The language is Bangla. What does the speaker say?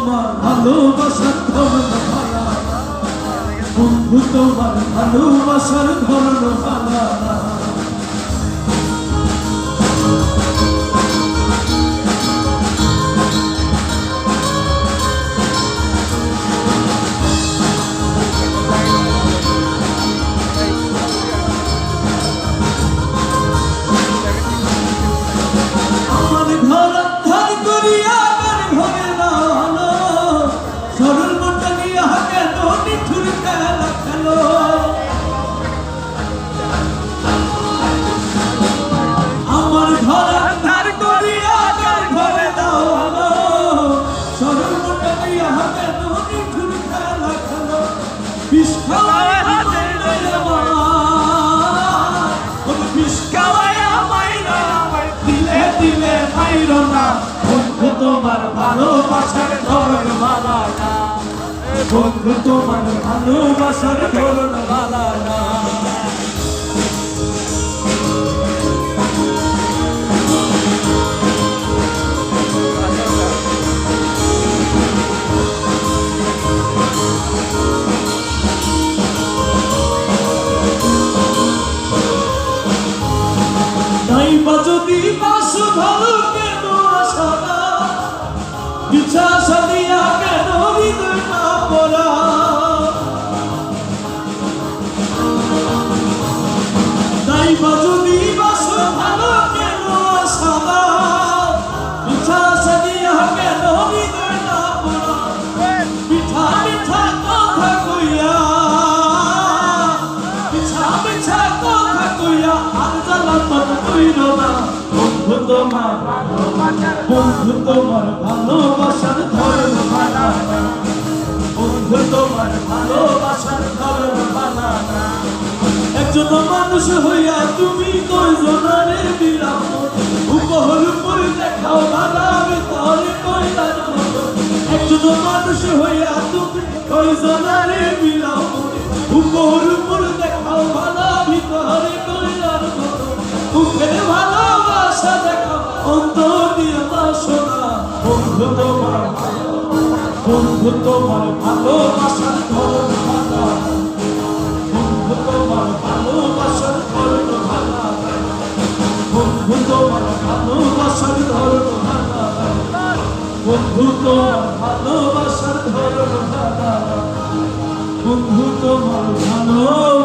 তোমার ভালোবাসার ধরন ভালা, বন্ধু তোমার ভালোবাসার ধরন ভালা। বন্ধু তোমার ভালোবাসার ধরন ভালা না, বন্ধু তোমার ভালোবাসার ধরন ভালা না। নাই বা যদি বাসু ভালো কেন আসা না, পিছা সাদিয়া কেন হৃদয় না পড়া। নাই বা যদি বাসু ভালো কেন আসা না, পিছা সাদিয়া কেন হৃদয় না পড়া। মিঠা মিঠা কথা কইয়া, মিঠা মিঠা কথা কইয়া আর জ্বালাতন কইর না। বন্ধু তোমার ভালোবাসার ধরন ভালা না, বন্ধু তোমার ভালোবাসার ধরন ভালা না। একজন মানুষ হইয়া তুমি কয়জনারে দিলাম, উপহর উপর দেখাও ভালা ভিতরে কইলার মতো। একজন মানুষ হইয়া তুমি কয়জনারে দিলাম, উপহর উপর দেখাও ভালা ভিতরে কইলার মতো। মুখের ভালোবাসা দেখাও অন্তর দিয়ে বাসনা। বন্ধু তোমার ভালোবাসার ধরন ভালা, বন্ধু তোমার ভালোবাসার ধরন ভালা, বন্ধু তোমার ভালোবাসার ধরন ভালা, বন্ধু তোমার ভালোবাসার ধরন ভালা, বন্ধু তোমার ভালো